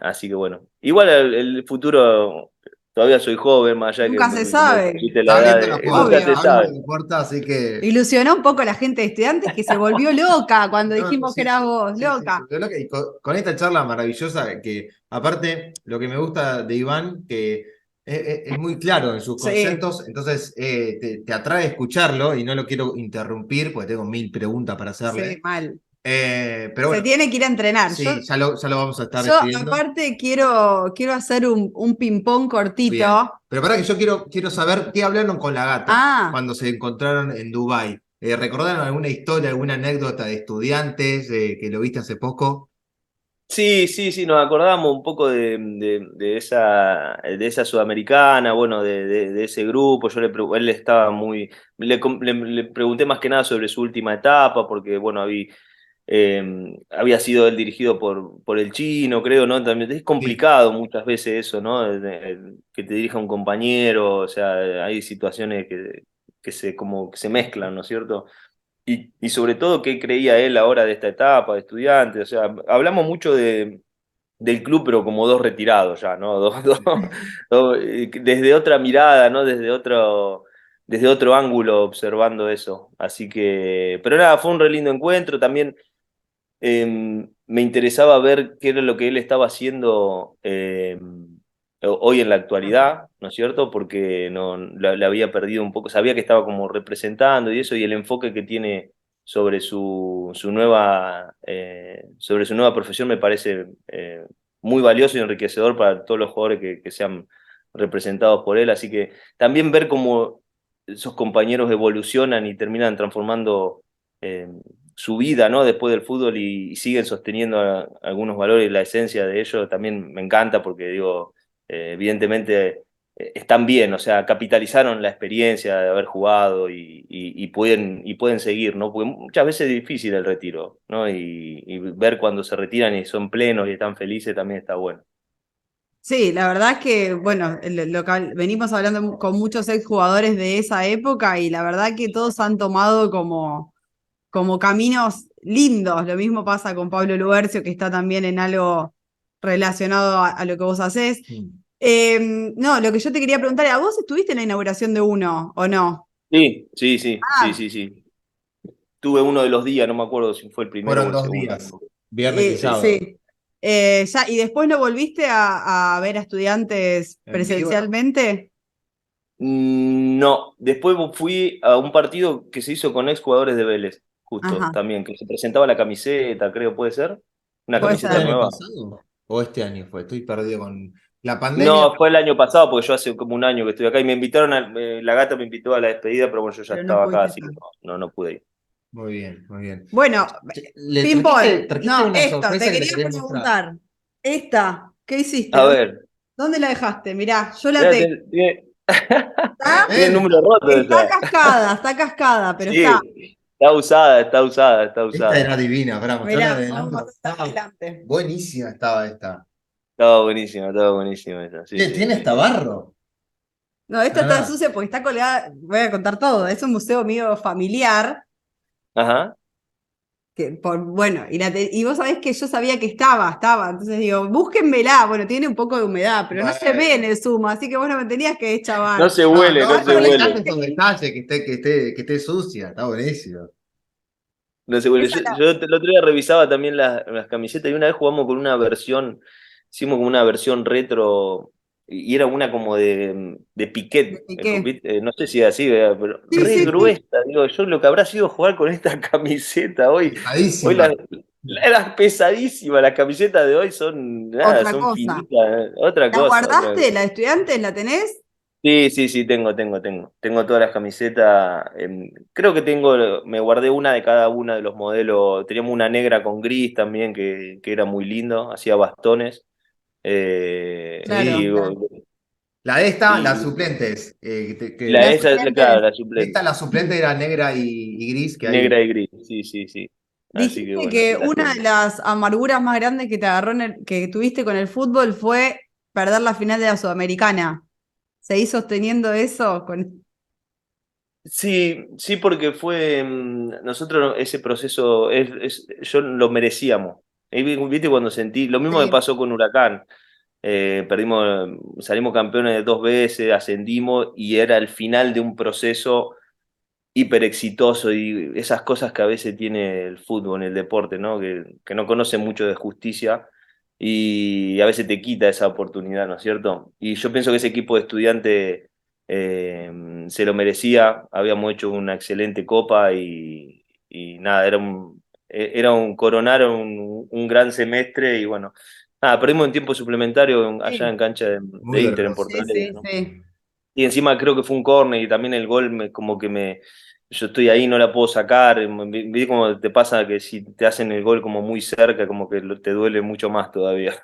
así que bueno, igual el futuro, todavía soy joven, más allá que Nunca se sabe. viste la Está edad, abriendo la nunca puerta, Obvio. se está abriendo sabe. la puerta, así que. Ilusionó un poco a la gente de estudiantes que se volvió loca cuando No, no, dijimos que sí, eras sí, vos, sí, sí, loca. se volvió loca. Y con esta charla maravillosa, que aparte lo que me gusta de Iván, que es muy claro en sus Sí, conceptos, entonces te atrae escucharlo y no lo quiero interrumpir porque tengo mil preguntas para sí, hacerle. mal. Pero Se bueno, tiene que ir a entrenar. sí, ya lo vamos a estar Yo despidiendo. aparte quiero hacer un ping-pong Bien. cortito. Pero para que yo quiero saber qué hablaron con la gata Ah, cuando se encontraron en Dubái. ¿Recordaron alguna historia, alguna anécdota de estudiantes que lo viste hace poco? Sí, nos acordamos un poco de esa sudamericana, bueno, de ese grupo. Él estaba le pregunté más que nada sobre su última etapa, porque bueno, había sido él dirigido por el chino, creo, ¿no? También es Sí. complicado muchas veces eso, ¿no? Que te dirija un compañero, o sea, hay situaciones como que se mezclan, ¿no es cierto? Y sobre todo, ¿qué creía él ahora de esta etapa de estudiante? O sea, hablamos mucho del club, pero como dos retirados ya, ¿no? Desde otra mirada, ¿no? Desde otro ángulo observando eso. Así que, pero nada, fue un re lindo encuentro. También me interesaba ver qué era lo que él estaba haciendo hoy en la actualidad, ¿no es cierto? Porque no, la había perdido un poco, sabía que estaba como representando y eso, y el enfoque que tiene sobre sobre su nueva profesión me parece muy valioso y enriquecedor para todos los jugadores que sean representados por él, así que también ver cómo esos compañeros evolucionan y terminan transformando eh, su vida, ¿no? Después del fútbol y siguen sosteniendo algunos valores y la esencia de ellos también me encanta porque digo, evidentemente están bien, o sea, capitalizaron la experiencia de haber jugado y pueden seguir, ¿no? Porque muchas veces es difícil el retiro, ¿no? Y ver cuando se retiran y son plenos y están felices también está bueno. Sí, la verdad es que, bueno, venimos hablando con muchos exjugadores de esa época y la verdad que todos han tomado como caminos lindos. Lo mismo pasa con Pablo Lubercio, que está también en algo relacionado a lo que vos hacés. No, lo que yo te quería preguntar, ¿a vos estuviste en la inauguración de uno o no? Sí, sí, sí, sí, Ah, sí, sí. Tuve uno de los días, no me acuerdo si fue el primero o Fueron el 2 segundo. días, viernes y Sí. sábado. sí. ¿Y después no volviste a ver a estudiantes En vivo, no. presencialmente? No, después fui a un partido que se hizo con exjugadores de Vélez, justo, Ajá, también, que se presentaba la camiseta, creo, ¿puede ser? Una puede ¿Fue el camiseta ser. año nueva. pasado? ¿O este año fue? Estoy perdido con la pandemia. No, fue el año pasado, porque yo hace como un año que estoy acá y me invitaron, la gata me invitó a la despedida, pero bueno, yo ya Pero no estaba acá, pudiste así que estar. no pude ir. Muy bien, muy bien. Bueno, Le Pinball, trajiste no, una esto, sorpresa te que le quería querés mostrar. preguntar. Esta, ¿qué hiciste? A ver, ¿Dónde la dejaste? Mirá, yo la mirá, tengo. tiene el número Tremenda. roto esa. Está cascada, pero está. Sí, está usada, está usada, está Esta era usada. divina, para mostrarla Mirá, de vamos adelante. a Porque estar estaba adelante. buenísima estaba esta. Estaba buenísima esa, sí, Che, sí, tiene sí, hasta sí. barro. No, esta Para está nada. sucia porque está colgada. Voy a contar todo. Es un museo mío familiar. Ajá. Bueno, y vos sabés que yo sabía que estaba. Entonces digo, búsquenmela. Bueno, tiene un poco de humedad, pero no se ve en Bueno. el zoom, así que vos no me tenías que No chavar. se No, huele, no no, se pero el huele. detalle es un detalle, que esté sucia, está buenísimo. No se huele. Esa la- El otro día revisaba también las camisetas y una vez jugamos con una versión, hicimos como una versión retro y era una como de Piquet, ¿Qué? no sé si es así, ¿verdad? Pero Sí, re sí, sí. gruesa. Digo, yo lo que habrá sido jugar con esta camiseta hoy Pesadísima. las pesadísimas, las camisetas de hoy son, nada, Otra son cosa. finitas, otra ¿La cosa, otra guardaste? ¿La de estudiantes? ¿La tenés? Sí, sí, sí, tengo todas las camisetas. Creo que me guardé una de cada una de los modelos. Teníamos una negra con gris también, que era muy lindo, hacía bastones. Claro. La de esta, las Y suplentes. la Las esa, claro, estudiantes. la Esta, suplente. la suplente era negra y gris, que hay. Negra y gris, sí, sí, sí. Así que Dijiste bueno, que ahí las una tengo. de las amarguras más grandes que te agarró que tuviste con el fútbol fue perder la final de la Sudamericana. ¿Seguís sosteniendo eso? Sí, sí, porque fue, nosotros ese proceso, yo lo merecíamos. ¿Viste cuando sentí? Lo mismo me Sí. pasó con Huracán. Salimos campeones de 2 veces, ascendimos y era el final de un proceso hiper exitoso y esas cosas que a veces tiene el fútbol, el deporte, ¿no? Que no conoce mucho de justicia y a veces te quita esa oportunidad, ¿no es cierto? Y yo pienso que ese equipo de estudiantes se lo merecía, habíamos hecho una excelente copa y nada, era un coronar un gran semestre y bueno. Nada, perdimos en tiempo suplementario allá Sí, en cancha de Muy Inter en doloroso. Porto sí, Alegre, sí, ¿no? sí. Y encima creo que fue un córner y también el gol yo estoy ahí, no la puedo sacar. Vi como te pasa que si te hacen el gol como muy cerca, como que te duele mucho más todavía.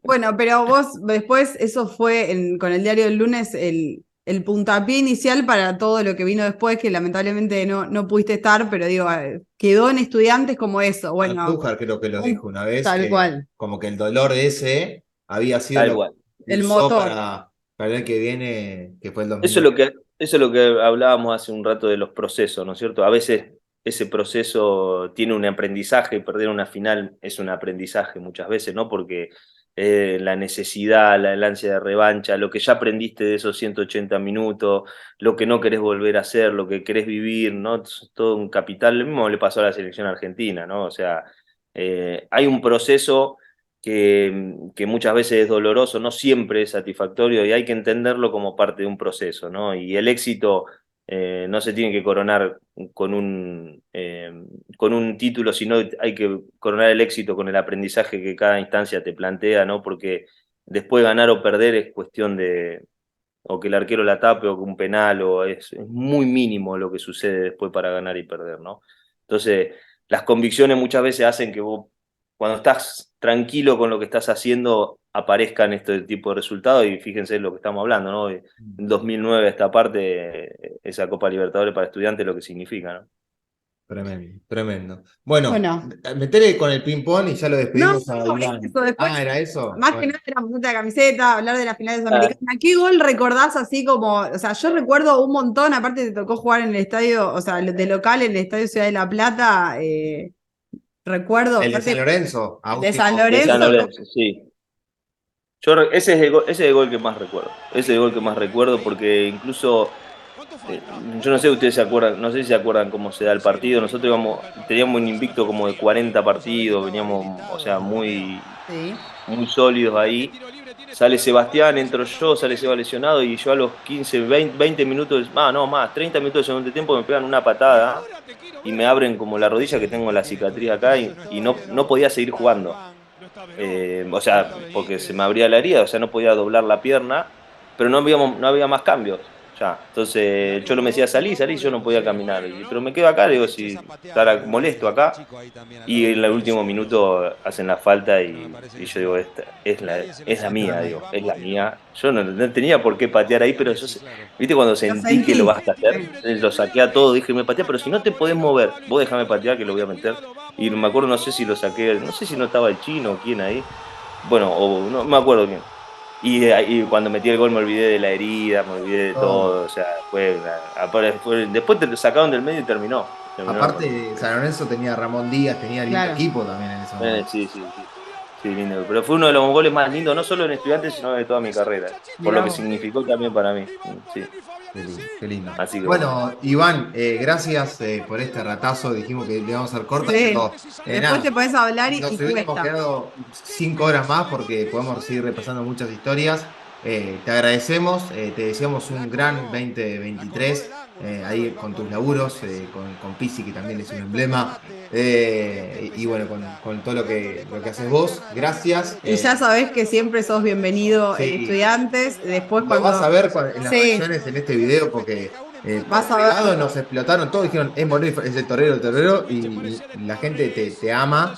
Bueno, pero vos después, eso fue con el diario del lunes el puntapié inicial para todo lo que vino después, que lamentablemente no pudiste estar, pero digo, quedó en estudiantes como eso. Bueno, Andújar creo que lo dijo una vez, tal que cual, como que el dolor ese había sido Tal lo que cual. el impulsó motor. para el que viene, que fue el Eso es 2020. lo que, eso es lo que hablábamos hace un rato de los procesos, ¿no es cierto? A veces ese proceso tiene un aprendizaje y perder una final es un aprendizaje muchas veces, ¿no? Porque la necesidad, la ansia de revancha, lo que ya aprendiste de esos 180 minutos, lo que no querés volver a hacer, lo que querés vivir, ¿no? Es todo un capital. Lo mismo le pasó a la selección argentina, ¿no? O sea, hay un proceso que muchas veces es doloroso, no siempre es satisfactorio y hay que entenderlo como parte de un proceso, ¿no? Y el éxito no se tiene que coronar con un título, sino hay que coronar el éxito con el aprendizaje que cada instancia te plantea, ¿no? Porque después ganar o perder es cuestión o que el arquero la tape o que un penal, o es muy mínimo lo que sucede después para ganar y perder, ¿no? Entonces, las convicciones muchas veces hacen que vos, cuando estás tranquilo con lo que estás haciendo, aparezcan este tipo de resultados, y fíjense lo que estamos hablando, ¿no? En 2009 esta parte, esa Copa Libertadores para Estudiantes, lo que significa, ¿no? Tremendo, tremendo. Bueno, Bueno. metele con el ping-pong y ya lo No, despedimos a no, Iván. eso, después, ¿Era eso? más que Bueno. nada era la camiseta, hablar de las finales americanas. ¿Qué gol recordás así como, o sea, yo recuerdo un montón, aparte te tocó jugar en el estadio, o sea, de local en el Estadio Ciudad de La Plata, recuerdo, El de aparte, San Lorenzo. el de último. San De Lorenzo. San Lorenzo, sí. Ese es el gol que más recuerdo. Ese es el gol que más recuerdo porque incluso, yo no sé si ustedes se acuerdan, no sé si se acuerdan cómo se da el partido. Nosotros teníamos un invicto como de 40 partidos, veníamos, o sea, muy sólidos ahí. Sale Sebastián, entro yo, sale Seba lesionado y yo a los 15, 20 minutos, no más, 30 minutos de segundo tiempo me pegan una patada y me abren como la rodilla, que tengo la cicatriz acá, y no podía seguir jugando. O sea, porque se me abría la herida, o sea, no podía doblar la pierna, pero no había más cambios. Ya. Entonces Cholo me decía, salí, yo no podía caminar. Pero me quedo acá, digo, si estará molesto acá. Y en el último minuto hacen la falta y yo digo, esta es la mía, digo, es la mía. Yo no tenía por qué patear ahí, pero viste cuando sentí que lo vas a hacer, lo saqué a todo, dije, me patea, pero si no te podés mover, vos déjame patear que lo voy a meter. Y me acuerdo, no sé si lo saqué, no sé si no estaba el chino o quién ahí. Bueno, o no me acuerdo quién. Y cuando metí el gol me olvidé de la herida, me olvidé de todo, o sea, después te lo sacaron del medio y terminó. Aparte, San Lorenzo tenía a Ramón Díaz, tenía lindo equipo también en ese momento. Sí, lindo. Pero fue uno de los goles más lindos, no solo en Estudiantes, sino de toda mi carrera. Por lo que significó también para mí. Sí. Qué lindo, qué lindo. Así que bueno, Iván, gracias por este ratazo. Dijimos que le íbamos a hacer corto. Pero, después te podés hablar y nos hubiéramos quedado 5 horas más porque podemos seguir repasando muchas historias. Te agradecemos, te deseamos un gran 2023 ahí con tus laburos, con Pizzi, que también es un emblema, y bueno, con todo lo que haces vos. Gracias. Y ya sabés que siempre sos bienvenido en Sí. Después Lo cuando vas a ver en las reacciones en este video porque vas a ver. nos explotaron todos, dijeron es Moreno, es el torero y la gente te ama,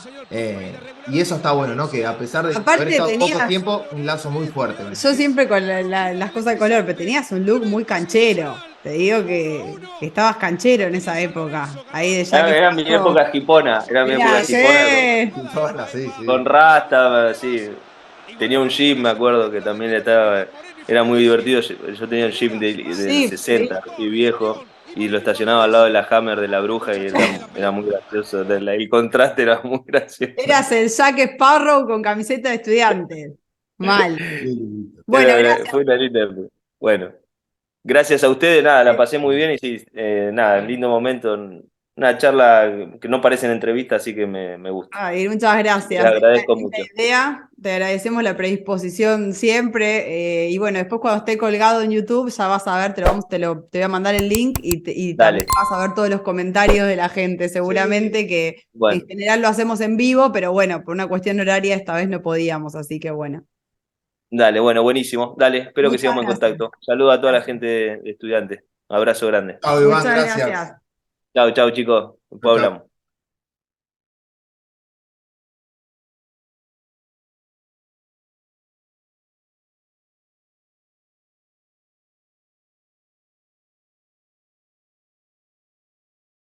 y eso está bueno, ¿no? Que a pesar de Aparte haber estado tenías- poco tiempo, un lazo muy fuerte. Yo siempre con las cosas de color, pero tenías un look muy canchero. Te digo que estabas canchero en esa época. Ahí de ya era mi época jipona, con rasta, sí. Tenía un jeep, me acuerdo, que también era muy divertido. Yo tenía un jeep de 60, así viejo, y lo estacionaba al lado de la Hammer de la Bruja y era muy gracioso. El contraste era muy gracioso. Eras el Jack Sparrow con camiseta de Estudiantes. Mal. Bueno, fue una linda época. Bueno, gracias a ustedes, nada, la pasé muy bien y sí, nada, lindo momento. Una charla que no parece en entrevista, así que me gusta. Ay, muchas gracias. Te agradezco Esta mucho. idea, te agradecemos la predisposición siempre. Y bueno, después cuando esté colgado en YouTube, ya vas a ver, te voy a mandar el link y también vas a ver todos los comentarios de la gente. Seguramente que en general lo hacemos en vivo, pero bueno, por una cuestión horaria esta vez no podíamos, así que bueno. Dale, bueno, buenísimo. Dale, espero que sigamos en contacto. Saludos a toda la gente de Estudiantes. Abrazo grande. Chao, Iván, Muchas gracias. gracias. Chao, chao, chicos. Después hablamos.